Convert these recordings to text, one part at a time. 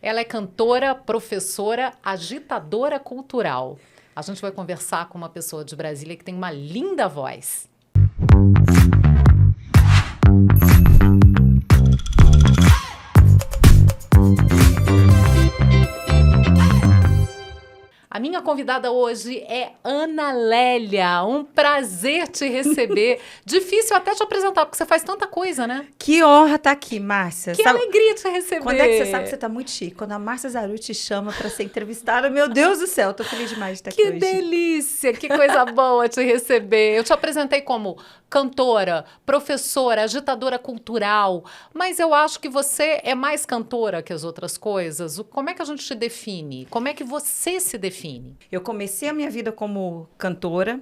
Ela é cantora, professora, agitadora cultural. A gente vai conversar com uma pessoa de Brasília que tem uma linda voz. A minha convidada hoje é Ana Lélia. Um prazer te receber. Difícil até te apresentar, porque você faz tanta coisa, né? Que honra estar aqui, Márcia. Que alegria te receber. Quando é que você sabe que você está muito chique? Quando a Márcia Zaru te chama para ser entrevistada, meu Deus do céu, estou feliz demais de estar aqui hoje. Que delícia, que coisa boa te receber. Eu te apresentei como cantora, professora, agitadora cultural, mas eu acho que você é mais cantora que as outras coisas. Como é que a gente te define? Como é que você se define? Eu comecei a minha vida como cantora,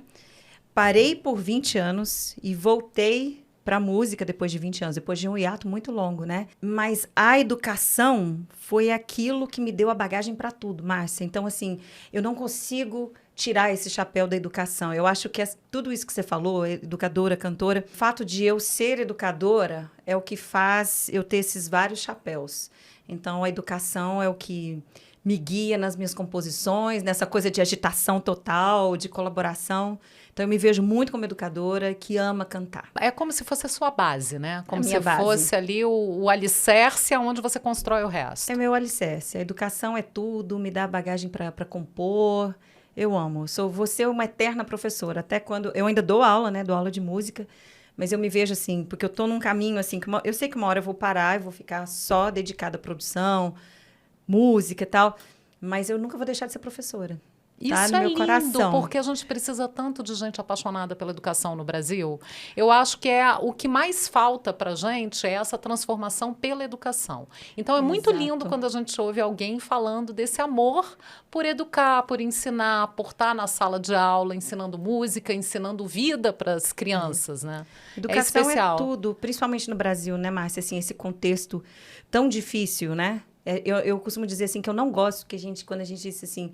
parei por 20 anos e voltei para a música depois de 20 anos, depois de um hiato muito longo, né? Mas a educação foi aquilo que me deu a bagagem para tudo, Márcia. Então, assim, eu não consigo tirar esse chapéu da educação. Eu acho que tudo isso que você falou, educadora, cantora, o fato de eu ser educadora é o que faz eu ter esses vários chapéus. Então, a educação é o que me guia nas minhas composições, nessa coisa de agitação total, de colaboração. Então, eu me vejo muito como educadora que ama cantar. É como se fosse a sua base, né? Como se base. Fosse ali o alicerce onde você constrói o resto. É meu alicerce. A educação é tudo, me dá bagagem para compor. Eu amo. Vou ser uma eterna professora. Até quando... Eu ainda dou aula, né? Dou aula de música. Mas eu me vejo assim, porque eu tô num caminho assim, que eu sei que uma hora eu vou parar e vou ficar só dedicada à produção, música e tal, mas eu nunca vou deixar de ser professora. Tá Isso no é meu lindo, coração. porque a gente precisa tanto de gente apaixonada pela educação no Brasil. Eu acho que o que mais falta para a gente é essa transformação pela educação. Então, é muito lindo quando a gente ouve alguém falando desse amor por educar, por ensinar, por estar na sala de aula, ensinando música, ensinando vida para as crianças, né? Educação é especial. É tudo, principalmente no Brasil, né, Márcia? Assim, esse contexto tão difícil, né? Eu costumo dizer assim que eu não gosto que quando a gente diz assim,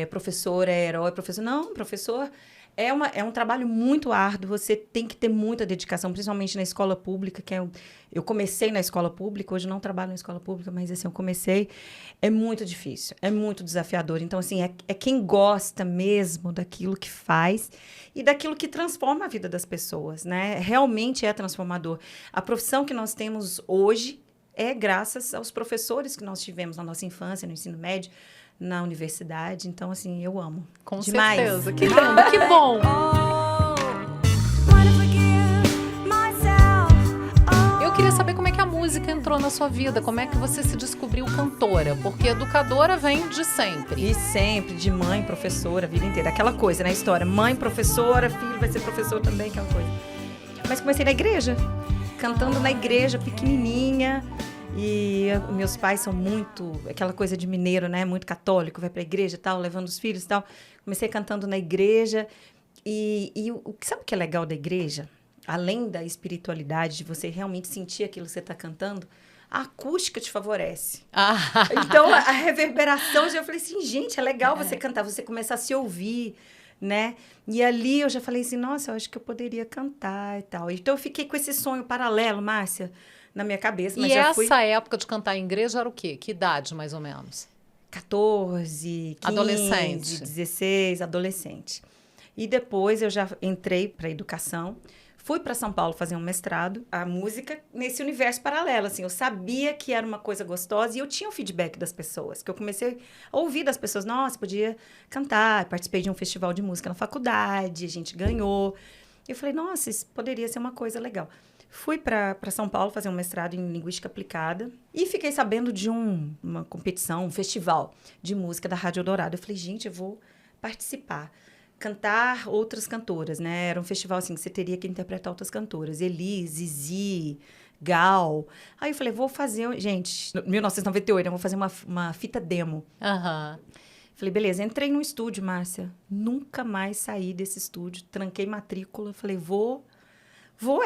professor é herói, professor... Não, professor é um trabalho muito árduo, você tem que ter muita dedicação, principalmente na escola pública, eu comecei na escola pública, hoje não trabalho na escola pública, mas assim, eu comecei, é muito difícil, é muito desafiador. Então, assim, é quem gosta mesmo daquilo que faz e daquilo que transforma a vida das pessoas, né? Realmente é transformador. A profissão que nós temos hoje é graças aos professores que nós tivemos na nossa infância, no ensino médio, na universidade. Então, assim, eu amo. Com demais. Certeza. Que lindo, que bom. Eu queria saber como é que a música entrou na sua vida, como é que você se descobriu cantora, porque educadora vem de sempre. E sempre, de mãe, professora, a vida inteira. Aquela coisa, né? A história, mãe, professora, filho vai ser professor também, aquela coisa. Mas comecei na igreja, cantando na igreja, pequenininha. E meus pais são muito, aquela coisa de mineiro, né? Muito católico, vai pra igreja e tal, levando os filhos e tal. Comecei cantando na igreja. Sabe o que é legal da igreja? Além da espiritualidade, de você realmente sentir aquilo que você está cantando, a acústica te favorece. Então, a reverberação, eu falei assim, gente, é legal você cantar, você começar a se ouvir, né? E ali eu já falei assim, nossa, eu acho que eu poderia cantar e tal. Então, eu fiquei com esse sonho paralelo, Márcia, na minha cabeça. Mas essa época de cantar em igreja era o quê? Que idade, mais ou menos? 14, 15, adolescente. 16, adolescente. E depois eu já entrei para a educação. Fui para São Paulo fazer um mestrado, a música nesse universo paralelo, assim, eu sabia que era uma coisa gostosa e eu tinha o feedback das pessoas, que eu comecei a ouvir das pessoas, nossa, podia cantar, participei de um festival de música na faculdade, a gente ganhou. Eu falei, nossa, isso poderia ser uma coisa legal. Fui para São Paulo fazer um mestrado em Linguística Aplicada e fiquei sabendo de uma competição, um festival de música da Rádio Eldorado. Eu falei, gente, eu vou participar. Cantar outras cantoras, né? Era um festival assim que você teria que interpretar outras cantoras. Elis, Zizi, Gal. Aí eu falei, vou fazer... Gente, 1998, eu vou fazer uma fita demo. Falei, beleza. Entrei no estúdio, Márcia. Nunca mais saí desse estúdio. Tranquei matrícula. Falei, vou,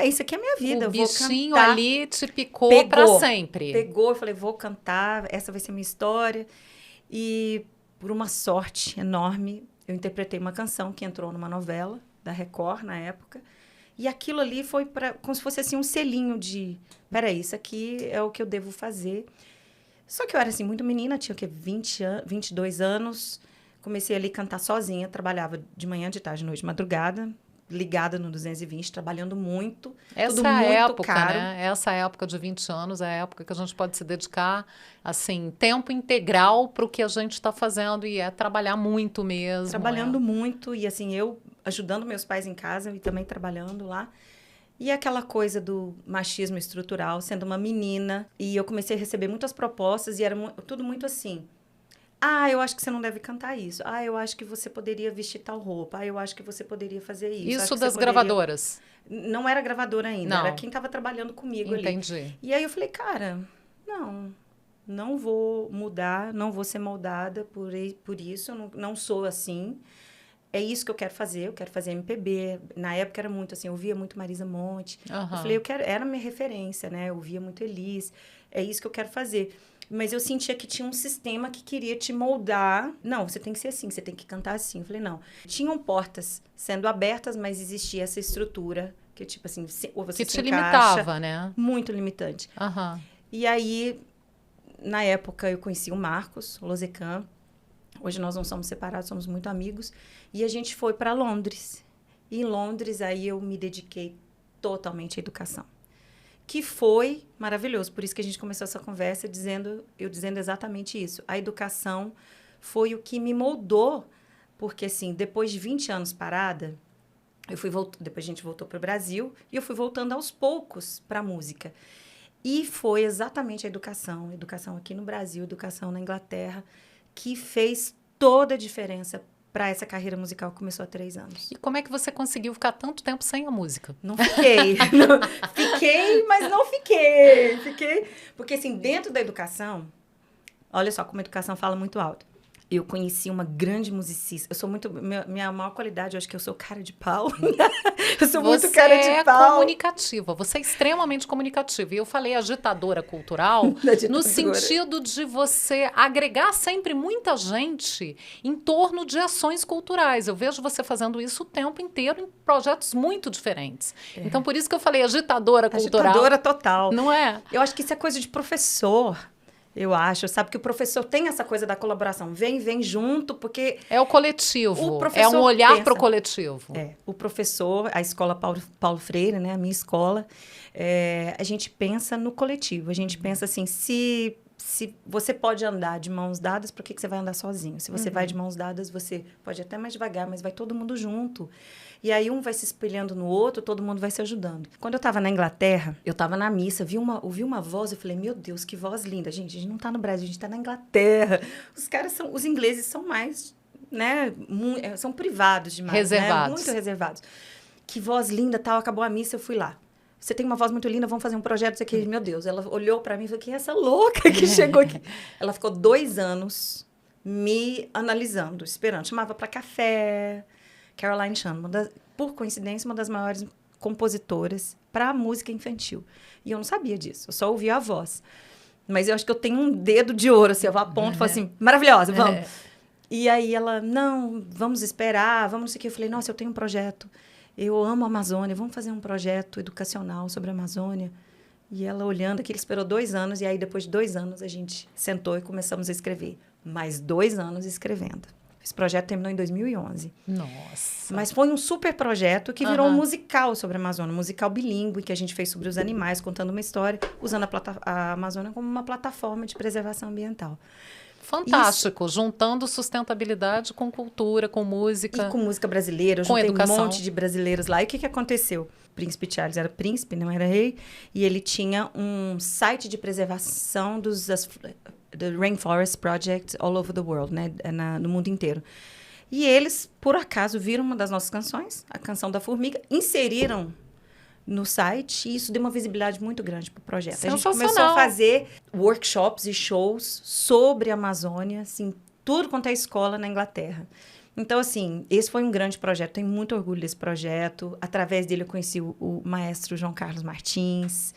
isso aqui é a minha vida. O bichinho vou cantar. Ali te picou pra sempre. Pegou, eu falei, vou cantar. Essa vai ser a minha história. E, por uma sorte enorme, eu interpretei uma canção que entrou numa novela da Record, na época. E aquilo ali foi como se fosse assim, um selinho de... Peraí, isso aqui é o que eu devo fazer. Só que eu era, assim, muito menina, tinha o quê? 22 anos. Comecei ali a cantar sozinha, trabalhava de manhã, de tarde, de noite, de madrugada, ligada no 220, trabalhando muito, tudo Essa muito época, caro. né? Essa época de 20 anos é a época que a gente pode se dedicar, assim, tempo integral para o que a gente está fazendo e é trabalhar muito mesmo. Trabalhando muito e, assim, eu ajudando meus pais em casa e também trabalhando lá. E aquela coisa do machismo estrutural, sendo uma menina. E eu comecei a receber muitas propostas e era tudo muito assim. Ah, eu acho que você não deve cantar isso. Ah, eu acho que você poderia vestir tal roupa. Ah, eu acho que você poderia fazer isso. Isso Acho que das você poderia... gravadoras? Não era gravadora ainda, Não. era quem estava trabalhando comigo ali. Entendi. E aí eu falei, cara, não vou mudar, não vou ser moldada por isso, eu não sou assim. É isso que eu quero fazer MPB. Na época era muito assim, eu via muito Marisa Monte. Eu falei, era minha referência, né? Eu via muito Elis. É isso que eu quero fazer. Mas eu sentia que tinha um sistema que queria te moldar. Não, você tem que ser assim, você tem que cantar assim. Eu falei, não. Tinham portas sendo abertas, mas existia essa estrutura que, tipo assim, ou você que se te encaixa, limitava, né? muito limitante. E aí, na época, eu conheci o Marcos Lozecan. Hoje nós não somos separados, somos muito amigos. E a gente foi para Londres. E em Londres, aí eu me dediquei totalmente à educação. Que foi maravilhoso. Por isso que a gente começou essa conversa eu dizendo exatamente isso. A educação foi o que me moldou. Porque, assim, depois de 20 anos parada, depois a gente voltou para o Brasil e eu fui voltando aos poucos para a música. E foi exatamente a educação aqui no Brasil, educação na Inglaterra, que fez toda a diferença para essa carreira musical que começou há 3 anos. E como é que você conseguiu ficar tanto tempo sem a música? Não fiquei. Fiquei, mas não fiquei. Porque, assim, dentro da educação, olha só como a educação fala muito alto. Eu conheci uma grande musicista. Eu sou muito... Minha maior qualidade, eu acho que eu sou cara de pau. Eu sou muito cara de pau. Você é comunicativa. Você é extremamente comunicativa. E eu falei agitadora cultural no sentido de você agregar sempre muita gente em torno de ações culturais. Eu vejo você fazendo isso o tempo inteiro em projetos muito diferentes. Então, por isso que eu falei agitadora cultural. Agitadora total. Não é? Eu acho que isso é coisa de professor. Eu acho, sabe, que o professor tem essa coisa da colaboração. Vem junto, porque... É o coletivo, é um olhar para o coletivo. O professor, a escola Paulo Freire, né, a minha escola, a gente pensa no coletivo. A gente pensa assim, se você pode andar de mãos dadas, por que você vai andar sozinho? Se você vai de mãos dadas, você pode até mais devagar, mas vai todo mundo junto. E aí um vai se espelhando no outro, todo mundo vai se ajudando. Quando eu estava na Inglaterra, eu estava na missa, ouvi uma voz, eu falei, meu Deus, que voz linda. Gente, a gente não está no Brasil, a gente está na Inglaterra. Os ingleses são mais, né, são privados demais. Reservados. Né? Muito reservados. Que voz linda, tal, acabou a missa, eu fui lá. Você tem uma voz muito linda, vamos fazer um projeto, isso aqui. Meu Deus, ela olhou para mim e falou, quem é essa louca que chegou aqui? Ela ficou 2 anos me analisando, esperando. Chamava para café. Caroline Chan, por coincidência, uma das maiores compositoras para música infantil. E eu não sabia disso, eu só ouvia a voz. Mas eu acho que eu tenho um dedo de ouro, assim, eu aponto e falo assim, maravilhosa, vamos. E aí ela, não, vamos esperar, vamos não sei o que. Eu falei, nossa, eu tenho um projeto, eu amo a Amazônia, vamos fazer um projeto educacional sobre a Amazônia. E ela olhando aqui, ele esperou 2 anos, e aí depois de 2 anos a gente sentou e começamos a escrever. Mais 2 anos escrevendo. Esse projeto terminou em 2011. Nossa! Mas foi um super projeto que virou um musical sobre a Amazônia, um musical bilíngue que a gente fez sobre os animais, contando uma história, usando a Amazônia como uma plataforma de preservação ambiental. Fantástico, juntando sustentabilidade com cultura, com música. E com música brasileira, eu juntei um monte de brasileiros lá. E o que aconteceu? O príncipe Charles era príncipe, não era rei, e ele tinha um site de preservação The Rainforest Project all over the world, né? No mundo inteiro. E eles, por acaso, viram uma das nossas canções, a Canção da Formiga, inseriram no site e isso deu uma visibilidade muito grande para o projeto. A gente começou a fazer workshops e shows sobre a Amazônia, assim, tudo quanto é escola na Inglaterra. Então, assim, esse foi um grande projeto. Tenho muito orgulho desse projeto. Através dele, eu conheci o maestro João Carlos Martins.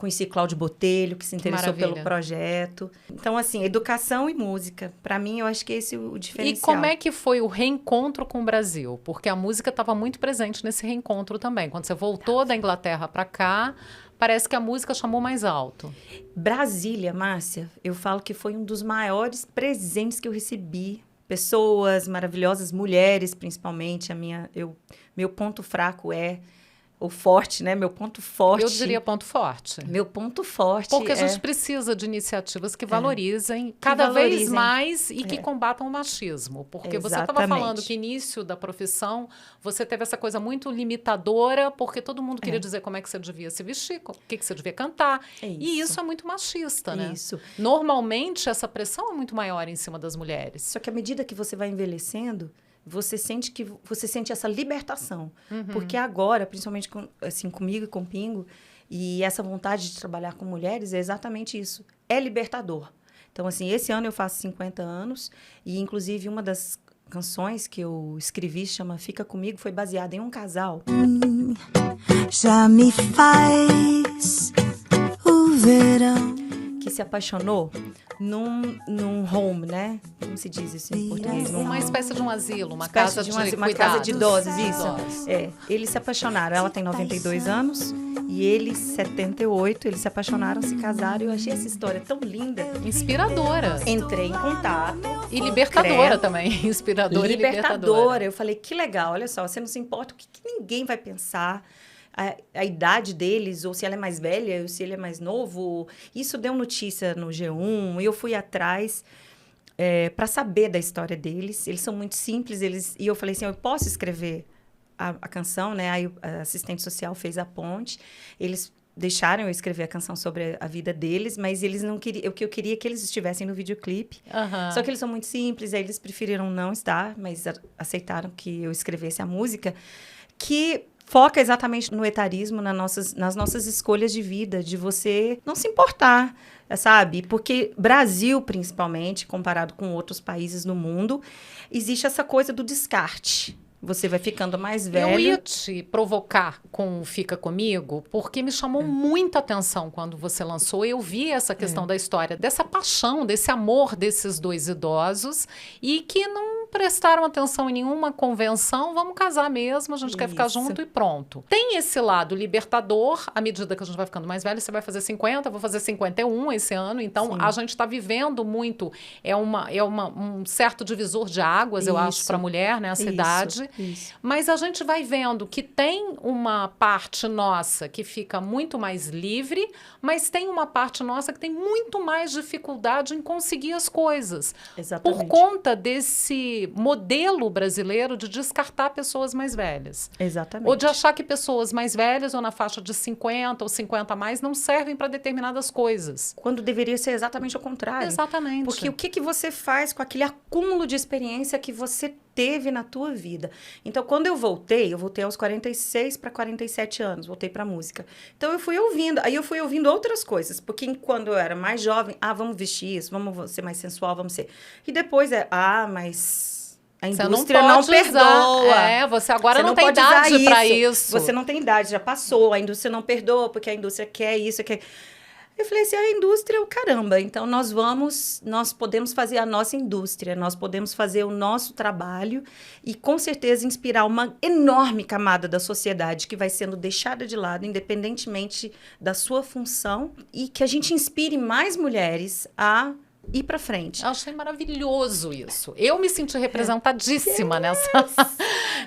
Conheci Cláudio Botelho, que se interessou pelo projeto. Então, assim, educação e música. Para mim, eu acho que esse é o diferencial. E como é que foi o reencontro com o Brasil? Porque a música estava muito presente nesse reencontro também. Quando você voltou da Inglaterra para cá, parece que a música chamou mais alto. Brasília, Márcia, eu falo que foi um dos maiores presentes que eu recebi. Pessoas maravilhosas, mulheres principalmente. Meu ponto fraco é o forte, né? Meu ponto forte. Eu diria ponto forte. Meu ponto forte. Porque a gente precisa de iniciativas que valorizem cada vez mais e que combatam o machismo. Porque você estava falando que início da profissão, você teve essa coisa muito limitadora, porque todo mundo queria dizer como é que você devia se vestir, o que você devia cantar. E isso é muito machista, né? Isso. Normalmente, essa pressão é muito maior em cima das mulheres. Só que à medida que você vai envelhecendo, você sente essa libertação. Porque agora, principalmente comigo e com o Pingo, e essa vontade de trabalhar com mulheres é exatamente isso. É libertador. Então, assim, esse ano eu faço 50 anos e, inclusive, uma das canções que eu escrevi, chama Fica Comigo, foi baseada em um casal. Já me faz o verão. Que se apaixonou num home, né? Como se diz isso em português? Uma espécie de um asilo, uma casa de cuidados. Uma casa de idosos, isso. Eles se apaixonaram. Ela tem 92 anos e ele 78. Eles se apaixonaram, se casaram. Eu achei essa história tão linda. Inspiradora. Entrei em contato. E libertadora também. Inspiradora e libertadora. Eu falei, que legal. Olha só, você não se importa o que ninguém vai pensar. A idade deles, ou se ela é mais velha, ou se ele é mais novo. Isso deu notícia no G1, e eu fui atrás para saber da história deles. Eles são muito simples, e eu falei assim, eu posso escrever a canção, né? Aí a assistente social fez a ponte, eles deixaram eu escrever a canção sobre a vida deles, mas eles não queriam, o que eu queria é que eles estivessem no videoclipe. Só que eles são muito simples, aí eles preferiram não estar, mas aceitaram que eu escrevesse a música, que foca exatamente no etarismo, nas nossas escolhas de vida, de você não se importar, sabe? Porque Brasil, principalmente, comparado com outros países no mundo, existe essa coisa do descarte. Você vai ficando mais velho. Eu ia te provocar com Fica Comigo, porque me chamou muita atenção quando você lançou. Eu vi essa questão da história, dessa paixão, desse amor desses dois idosos, e que não prestaram atenção em nenhuma convenção, vamos casar mesmo, a gente quer ficar junto e pronto. Tem esse lado libertador, à medida que a gente vai ficando mais velho, você vai fazer 50, eu vou fazer 51 esse ano, então a gente está vivendo muito, um certo divisor de águas, eu acho, para a mulher, nessa idade. Mas a gente vai vendo que tem uma parte nossa que fica muito mais livre, mas tem uma parte nossa que tem muito mais dificuldade em conseguir as coisas. Exatamente. Por conta desse modelo brasileiro de descartar pessoas mais velhas. Exatamente. Ou de achar que pessoas mais velhas, ou na faixa de 50 ou 50 a mais, não servem para determinadas coisas. Quando deveria ser exatamente o contrário. Exatamente. Porque o que você faz com aquele acúmulo de experiência que você teve na tua vida? Então, quando eu voltei aos 46 para 47 anos, voltei para música. Então, eu fui ouvindo outras coisas, porque quando eu era mais jovem, vamos vestir isso, vamos ser mais sensual, vamos ser. E depois mas a indústria não perdoa. Você agora não tem idade para isso. Você não tem idade, já passou, a indústria não perdoa, porque a indústria quer isso, quer... Eu falei assim, a indústria é o caramba, então nós podemos fazer a nossa indústria, nós podemos fazer o nosso trabalho e, com certeza, inspirar uma enorme camada da sociedade que vai sendo deixada de lado, independentemente da sua função, e que a gente inspire mais mulheres a ir para frente. Eu achei maravilhoso isso. Eu me senti representadíssima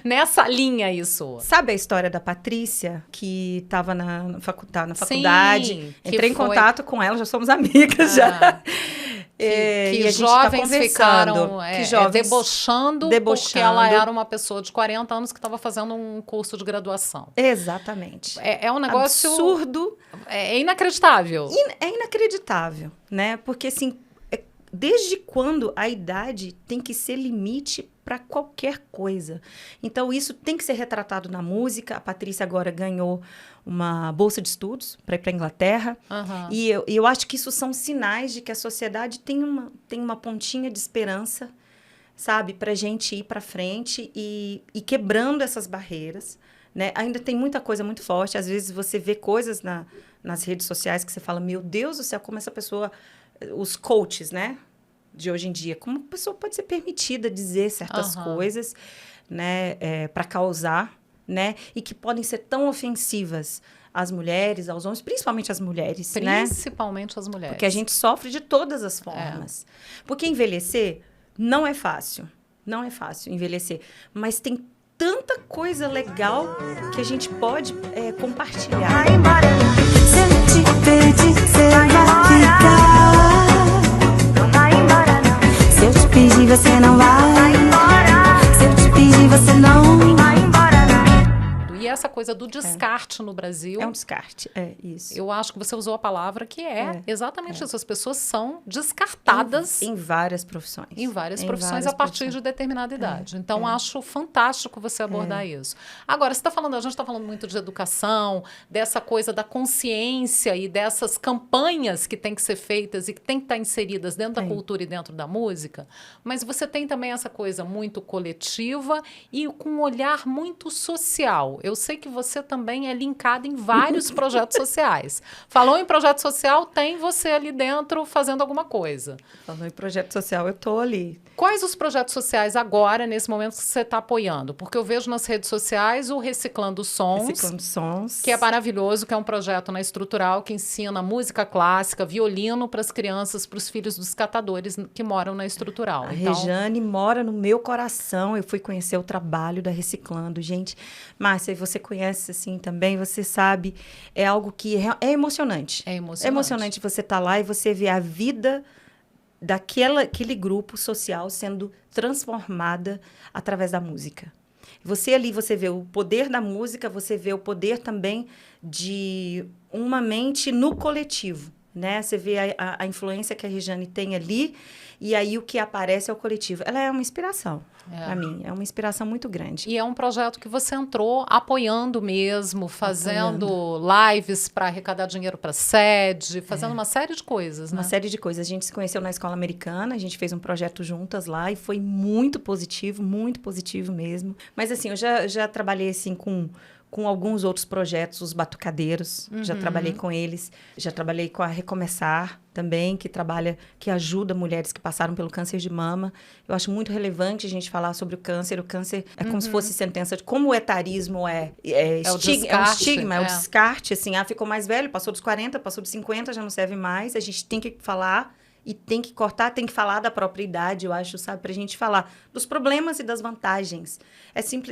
nessa linha, isso. Sabe a história da Patrícia, que estava na faculdade? Sim, entrei em contato com ela, já somos amigas já. Que jovens ficaram debochando porque ela era uma pessoa de 40 anos que estava fazendo um curso de graduação. Exatamente. É um negócio... absurdo. É inacreditável. É inacreditável, né? Porque, assim, desde quando a idade tem que ser limite para qualquer coisa? Então, isso tem que ser retratado na música. A Patrícia agora ganhou uma bolsa de estudos para ir para a Inglaterra. E eu acho que isso são sinais de que a sociedade tem uma pontinha de esperança, sabe? Para a gente ir para frente e quebrando essas barreiras, né? Ainda tem muita coisa muito forte. Às vezes, você vê coisas nas redes sociais que você fala, meu Deus do céu, como essa pessoa... Os coaches, né? De hoje em dia. Como a pessoa pode ser permitida dizer certas coisas, né? Para causar, né? E que podem ser tão ofensivas às mulheres, aos homens, principalmente às mulheres, né? Principalmente as mulheres. Porque a gente sofre de todas as formas. Porque envelhecer não é fácil. Não é fácil envelhecer. Mas tem tanta coisa legal que a gente pode compartilhar. Vai embora. Se eu te pedir, você vai ficar. Não vai embora, não. Se eu te pedir, você não vai embora. Se eu te pedir, você não vai embora, não. E essa coisa do descarte no Brasil... É um descarte, isso. Eu acho que você usou a palavra que exatamente isso. As pessoas são descartadas... Em várias profissões. Em várias profissões a partir de determinada idade. Então, acho fantástico você abordar isso. Agora, você está falando, a gente está falando muito de educação, dessa coisa da consciência e dessas campanhas que têm que ser feitas e que têm que estar inseridas dentro da cultura e dentro da música, mas você tem também essa coisa muito coletiva e com um olhar muito social. Eu sei que você também é linkada em vários projetos sociais. Falou em projeto social, tem você ali dentro fazendo alguma coisa. Falou em projeto social, eu tô ali. Quais os projetos sociais agora, nesse momento, que você está apoiando? Porque eu vejo nas redes sociais o Reciclando Sons. Reciclando Sons. Que é maravilhoso, que é um projeto na Estrutural que ensina música clássica, violino para as crianças, para os filhos dos catadores que moram na Estrutural. A Rejane mora no meu coração. Eu fui conhecer o trabalho da Reciclando. Gente, Márcia, você conhece assim também, você sabe, é algo que é emocionante. É emocionante. É emocionante você estar lá e você ver a vida daquele grupo social sendo transformada através da música. Você ali, você vê o poder da música, você vê o poder também de uma mente no coletivo, né? Você vê a influência que a Rejane tem ali e aí o que aparece é o coletivo. Ela é uma inspiração para mim, é uma inspiração muito grande. E é um projeto que você entrou apoiando mesmo, fazendo lives para arrecadar dinheiro para sede, fazendo uma série de coisas, né? Uma série de coisas. A gente se conheceu na escola americana, a gente fez um projeto juntas lá e foi muito positivo mesmo. Mas assim, eu já trabalhei assim com alguns outros projetos, os batucadeiros, já trabalhei com eles, já trabalhei com a Recomeçar também, que ajuda mulheres que passaram pelo câncer de mama. Eu acho muito relevante a gente falar sobre o câncer. O câncer é como se fosse sentença de como o etarismo é um estigma, é o descarte, assim, ficou mais velho, passou dos 40, passou dos 50, já não serve mais, a gente tem que falar e tem que cortar, tem que falar da própria idade, eu acho, sabe? Pra gente falar dos problemas e das vantagens.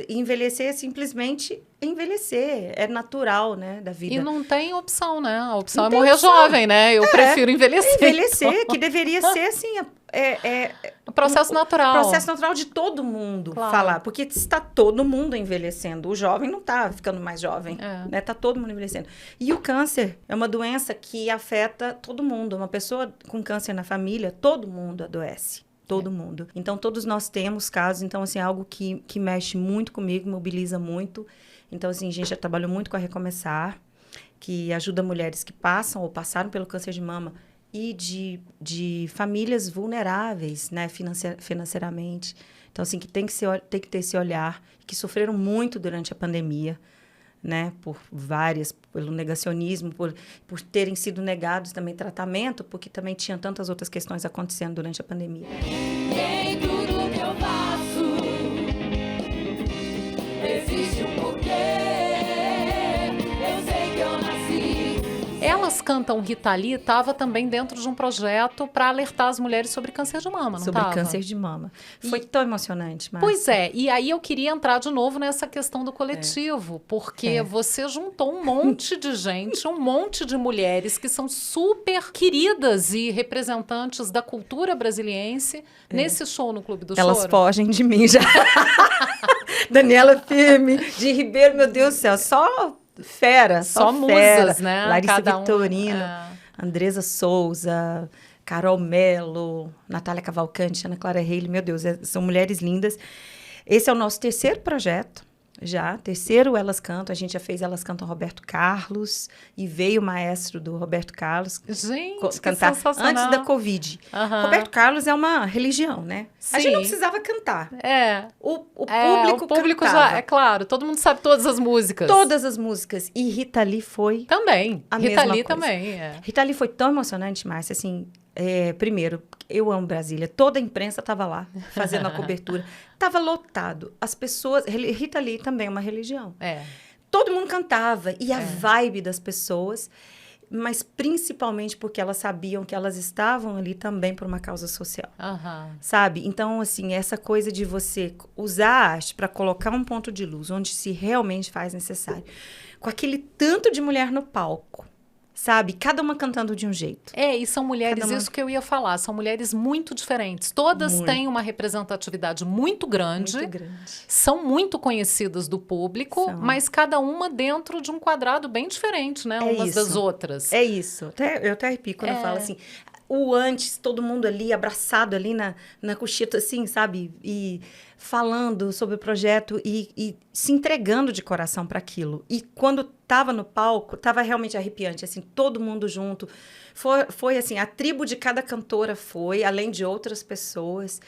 Envelhecer é simplesmente envelhecer. É natural, né, da vida. E não tem opção, né? A opção é morrer jovem, né? Eu prefiro envelhecer. Envelhecer, então. que deveria ser, assim... O processo natural. O processo natural de todo mundo falar. Porque está todo mundo envelhecendo. O jovem não está ficando mais jovem. Né? Está todo mundo envelhecendo. E o câncer é uma doença que afeta todo mundo. Uma pessoa com câncer na família, todo mundo adoece. Todo mundo. Então, todos nós temos casos. Então, assim, é algo que mexe muito comigo, mobiliza muito. Então, assim, a gente já trabalhou muito com a Recomeçar, que ajuda mulheres que passam ou passaram pelo câncer de mama e de famílias vulneráveis, né, financeiramente. Então, assim, que tem que ter esse olhar, que sofreram muito durante a pandemia, né, pelo negacionismo, por terem sido negados também tratamento, porque também tinha tantas outras questões acontecendo durante a pandemia. Nem tudo que eu faço existe um porquê. Eu sei que eu nasci. Elas Cantam Rita Lee estava também dentro de um projeto para alertar as mulheres sobre câncer de mama, não Sobre tava? câncer de mama. Foi tão emocionante, Márcia. Pois é, e aí eu queria entrar de novo nessa questão do coletivo, porque você juntou um monte de gente, um monte de mulheres que são super queridas e representantes da cultura brasiliense nesse show no Clube do Choro. Elas fogem de mim já. Daniela Firme, de Ribeiro, meu Deus do céu, só fera, Só fera. musas, né? Larissa Cada Vitorino, Andresa Souza, Carol Mello, Natália Cavalcante, Ana Clara Reile, meu Deus, são mulheres lindas. Esse é o nosso terceiro projeto. Já, terceiro Elas Cantam, a gente já fez Elas Cantam Roberto Carlos, e veio o maestro do Roberto Carlos Gente, que cantar sensacional. antes da Covid. Aham. Roberto Carlos é uma religião, né? A gente não Sim. precisava cantar. É. O O público cantava. já, é claro, todo mundo sabe todas as músicas. Todas as músicas. E Rita Lee foi... Também. A Rita mesma Lee coisa. também, é. Rita Lee foi tão emocionante, Márcia, assim... primeiro, eu amo Brasília. Toda a imprensa estava lá, fazendo a cobertura. Tava lotado. As pessoas... Rita Lee também é uma religião. É. Todo mundo cantava. E a vibe das pessoas... Mas principalmente porque elas sabiam que elas estavam ali também por uma causa social. Aham. Sabe? Então, assim, essa coisa de você usar a arte para colocar um ponto de luz onde se realmente faz necessário. Com aquele tanto de mulher no palco, sabe? Cada uma cantando de um jeito. É, e são mulheres, Cada uma- isso que eu ia falar, são mulheres muito diferentes. Todas Muito. têm uma representatividade muito grande. Muito grande. São muito conhecidas do público, São. mas cada uma dentro de um quadrado bem diferente, né? É Umas isso. das outras. É isso. Eu até arrepio quando eu falo assim. O antes, todo mundo ali, abraçado ali na cochita, assim, sabe? E falando sobre o projeto e se entregando de coração para aquilo. E quando tava no palco, tava realmente arrepiante, assim, todo mundo junto. Foi assim, a tribo de cada cantora foi, além de outras pessoas.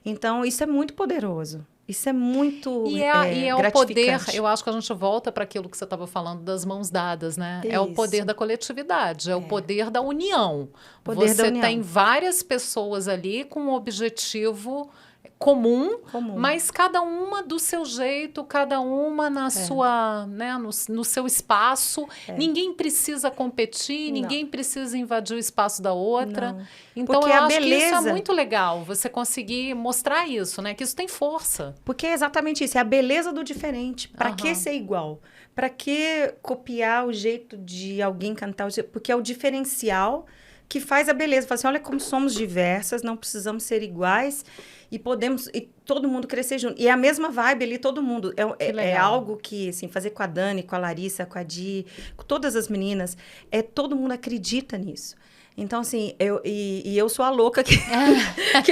Então, isso é muito poderoso. Isso é muito E é o poder, gratificante. eu acho que a gente volta para aquilo que você estava falando das mãos dadas, né? É o Isso. poder da coletividade, é o poder da união. Poder Você da união. tem várias pessoas ali com um objetivo comum, Comum. mas cada uma do seu jeito, cada uma na sua, né, no seu espaço. Ninguém precisa competir, Não. ninguém precisa invadir o espaço da outra. Não. Então Porque eu a acho que isso é beleza- muito legal, você conseguir mostrar isso, né? Que isso tem força. Porque é exatamente isso, é a beleza do diferente. Para que Aham. ser igual? Para que copiar o jeito de alguém cantar? Porque é o diferencial que faz a beleza. Fala assim, olha como somos diversas, não precisamos ser iguais e podemos e todo mundo crescer junto. E é a mesma vibe ali, todo mundo. É legal. algo que, assim, fazer com a Dani, com a Larissa, com a Di, com todas as meninas, todo mundo acredita nisso. Então, assim, eu sou a louca que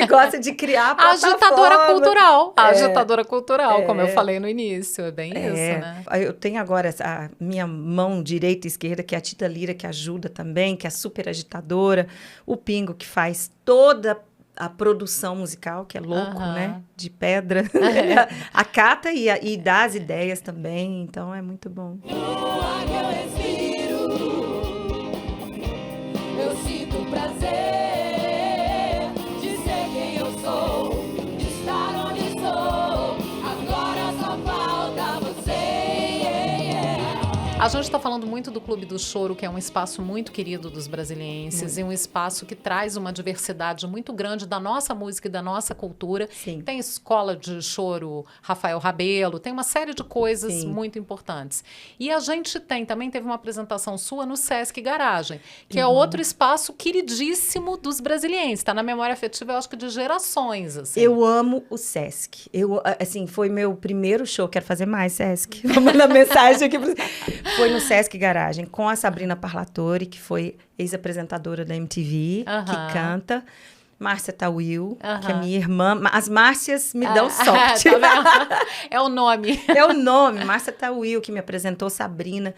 gosta de criar A agitadora plataforma. cultural. A agitadora cultural, como eu falei no início. É bem isso, né? Eu tenho agora a minha mão direita e esquerda, que é a Tita Lira, que ajuda também, que é super agitadora. O Pingo, que faz toda a produção musical, que é louco, Aham. né? De pedra. A Cata e dá as ideias também. Então, é muito bom. No ar que eu respiro, eu sinto prazer de ser quem eu sou, de estar onde estou. Agora só falta você. A gente está falando muito do Clube do Choro, que é um espaço muito querido dos brasilienses e um espaço que traz uma diversidade muito grande da nossa música e da nossa cultura. Sim. Tem escola de choro Rafael Rabelo, tem uma série de coisas Sim. muito importantes. E a gente também teve uma apresentação sua no Sesc Garagem, que é outro espaço queridíssimo dos brasilienses. Está na memória afetiva, eu acho que de gerações. Assim. Eu amo o Sesc. Assim, foi meu primeiro show. Quero fazer mais, Sesc. Vou mandar mensagem aqui. Foi no Sesc Garagem, com a Sabrina Parlatore, que foi ex-apresentadora da MTV, Aham. que canta. Márcia Tawil, que é Aham. minha irmã. As Márcias me dão sorte. Tá vendo? É o nome. É o nome, Márcia Tawil, que me apresentou Sabrina.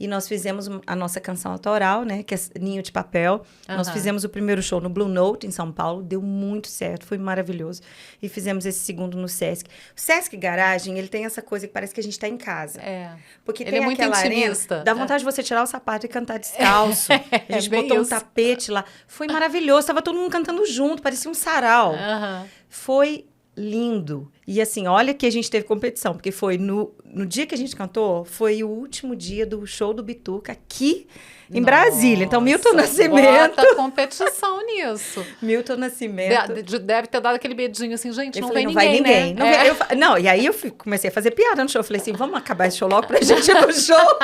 E nós fizemos a nossa canção autoral, né? Que é Ninho de Papel. Nós Aham. fizemos o primeiro show no Blue Note, em São Paulo. Deu muito certo, foi maravilhoso. E fizemos esse segundo no Sesc. O Sesc Garagem, ele tem essa coisa que parece que a gente está em casa. É. Porque Ele tem é muito aquela intimista. arena, dá vontade de você tirar o sapato e cantar descalço. A gente bem botou um isso. tapete lá. Foi maravilhoso, tava todo mundo cantando junto, parecia um sarau. Aham. Foi lindo. E assim, olha que a gente teve competição, porque foi no dia que a gente cantou, foi o último dia do show do Bituca aqui em Brasília. Então, Milton Nossa, Nascimento. bota competição nisso. Milton Nascimento. Deve ter dado aquele medinho assim, gente, Eu não falei, vem não vai ninguém, ninguém. né? Não, vem. Não, e aí comecei a fazer piada no show. Eu falei assim, vamos acabar esse show logo pra gente ir pro show.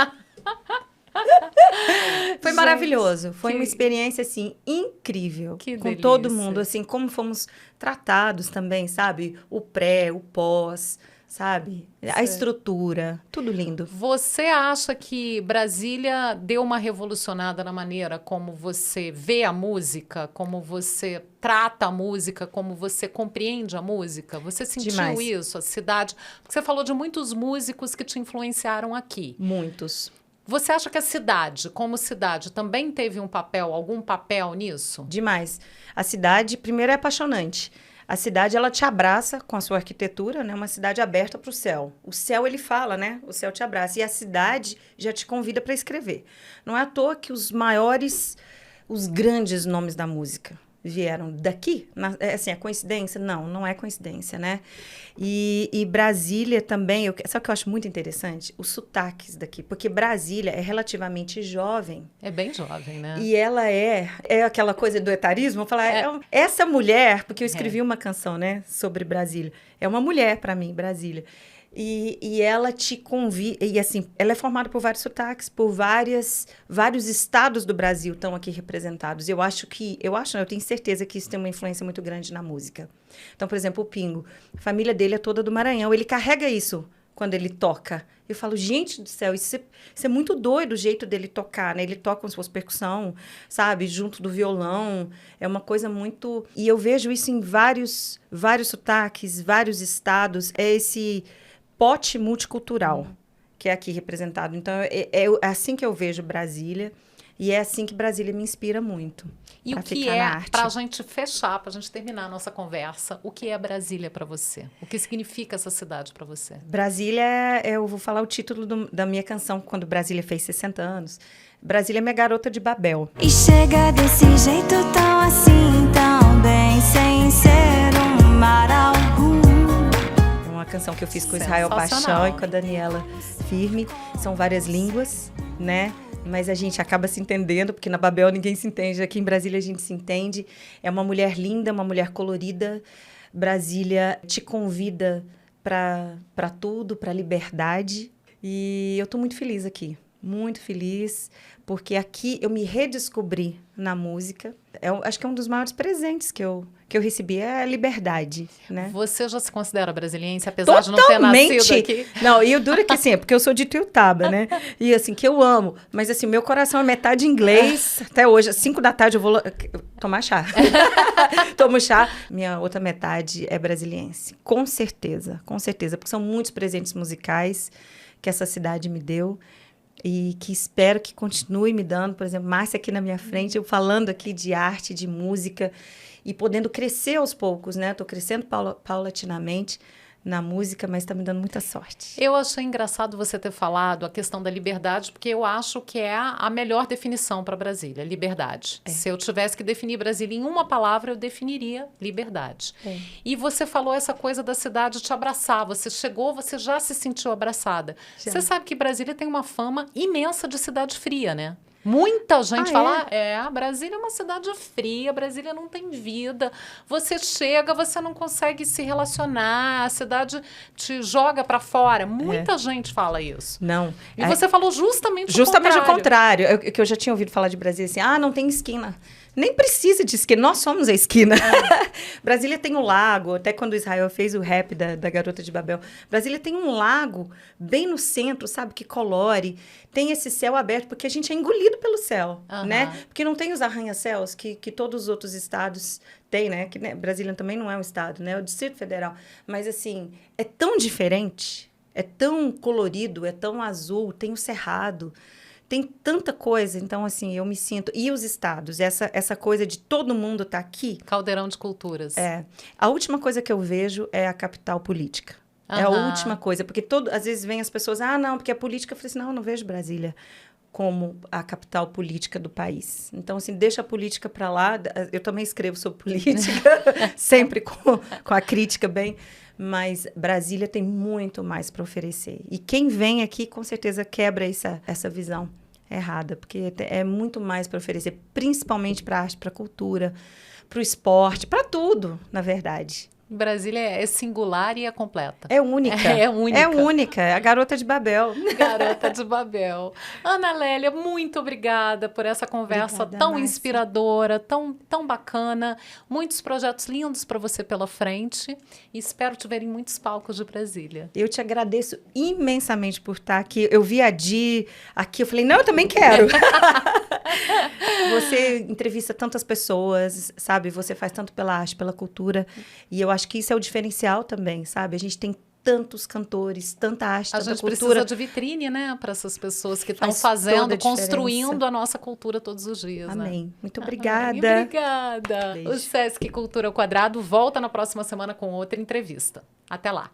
Foi Gente, maravilhoso. Foi que- uma experiência, assim, incrível. Que com delícia. todo mundo, assim, como fomos tratados também, sabe? O pré, o pós. sabe? A estrutura, tudo lindo. Você acha que Brasília deu uma revolucionada na maneira como você vê a música, como você trata a música, como você compreende a música? Você sentiu Demais. isso, a cidade? Porque você falou de muitos músicos que te influenciaram aqui. Muitos. Você acha que a cidade, como cidade, também teve um papel, algum papel nisso? Demais. A cidade, primeiro, é apaixonante. A cidade, ela te abraça com a sua arquitetura, né? Uma cidade aberta para o céu. O céu, ele fala, né? O céu te abraça. E a cidade já te convida para escrever. Não é à toa que os grandes nomes da música vieram daqui. Assim, é coincidência? Não, não é coincidência, né? E Brasília também, sabe o que eu acho muito interessante? Os sotaques daqui, porque Brasília é relativamente jovem. É bem jovem, né? E ela é aquela coisa do etarismo, eu vou falar, essa mulher, porque eu escrevi uma canção, né, sobre Brasília. É uma mulher para mim, Brasília. E ela te convida, e assim, ela é formada por vários sotaques, por vários estados do Brasil estão aqui representados. Eu tenho certeza que isso tem uma influência muito grande na música. Então, por exemplo, o Pingo, a família dele é toda do Maranhão, ele carrega isso quando ele toca. Eu falo, gente do céu, isso é muito doido o jeito dele tocar, né? Ele toca como se fosse percussão, sabe? Junto do violão. É uma coisa muito... E eu vejo isso em vários sotaques, vários estados. É esse pote multicultural que é aqui representado. Então, é assim que eu vejo Brasília. E é assim que Brasília me inspira muito. E o que é, para a gente fechar, para a gente terminar a nossa conversa, o que é Brasília para você? O que significa essa cidade para você? Brasília, eu vou falar o título da minha canção, quando Brasília fez 60 anos. Brasília é minha garota de Babel. E chega desse jeito tão assim, tão bem, sem ser um mar algum. É uma canção que eu fiz com o Israel Paixão e com a Daniela Firme. São várias línguas, né? Mas a gente acaba se entendendo, porque na Babel ninguém se entende. Aqui em Brasília a gente se entende. É uma mulher linda, uma mulher colorida. Brasília te convida para tudo, para liberdade. E eu estou muito feliz aqui. Muito feliz, porque aqui eu me redescobri na música. Acho que é um dos maiores presentes que eu recebi, é a liberdade, né? Você já se considera brasiliense, apesar de não ter nascido aqui? Não, e o duro é que assim, é porque eu sou de Tuiutaba, né? E assim, que eu amo. Mas assim, meu coração é metade inglês. Até hoje, às 5 da tarde, eu vou tomar chá. Tomo chá. Minha outra metade é brasiliense. Com certeza, porque são muitos presentes musicais que essa cidade me deu. E que espero que continue me dando, por exemplo, Márcia aqui na minha frente, eu falando aqui de arte, de música, e podendo crescer aos poucos, né? Estou crescendo paulatinamente na música, mas está me dando muita sorte. Eu achei engraçado você ter falado a questão da liberdade, porque eu acho que é a melhor definição para Brasília, liberdade. Se eu tivesse que definir Brasília em uma palavra, eu definiria liberdade. E você falou essa coisa da cidade te abraçar. Você chegou, você já se sentiu abraçada. Já. Você sabe que Brasília tem uma fama imensa de cidade fria, né? Muita gente fala, Brasília é uma cidade fria, Brasília não tem vida. Você chega, você não consegue se relacionar, a cidade te joga para fora. Muita gente fala isso. Não. E você falou justamente o contrário. Eu já tinha ouvido falar de Brasília assim, não tem esquina. Nem precisa de esquina, nós somos a esquina. Brasília tem um lago, até quando o Israel fez o rap da Garota de Babel. Brasília tem um lago bem no centro, sabe, que colore. Tem esse céu aberto, porque a gente é engolido pelo céu, né? Porque não tem os arranha-céus que todos os outros estados têm, né? Que, né? Brasília também não é um estado, né? É o Distrito Federal. Mas, assim, é tão diferente, é tão colorido, é tão azul, tem o Cerrado. Tem tanta coisa, então, assim, eu me sinto... E os estados, essa coisa de todo mundo estar aqui... Caldeirão de culturas. A última coisa que eu vejo é a capital política. É a última coisa, porque às vezes vem as pessoas... não, porque a política... Eu falei assim, não, eu não vejo Brasília como a capital política do país. Então, assim, deixa a política para lá. Eu também escrevo sobre política, sempre com a crítica bem... Mas Brasília tem muito mais para oferecer. E quem vem aqui, com certeza, quebra essa visão errada. Porque é muito mais para oferecer, principalmente para a arte, para a cultura, para o esporte, para tudo, na verdade. Brasília é singular e é completa. É única. É única. É única. É a garota de Babel. Garota de Babel. Ana Lélia, muito obrigada por essa conversa Obrigada, tão Márcia. inspiradora, tão bacana. Muitos projetos lindos para você pela frente. E espero te ver em muitos palcos de Brasília. Eu te agradeço imensamente por estar aqui. Eu vi a Di aqui, eu falei, não, eu também quero. Você entrevista tantas pessoas, sabe? Você faz tanto pela arte, pela cultura. E eu acho que isso é o diferencial também, sabe? A gente tem tantos cantores, tanta arte, A tanta gente cultura. precisa de vitrine, né? Para essas pessoas que estão Faz toda fazendo, a diferença. construindo a nossa cultura todos os dias, né? Amém. Muito Ai, obrigada. obrigada. Beijo. O Sesc Cultura ao Quadrado volta na próxima semana com outra entrevista. Até lá.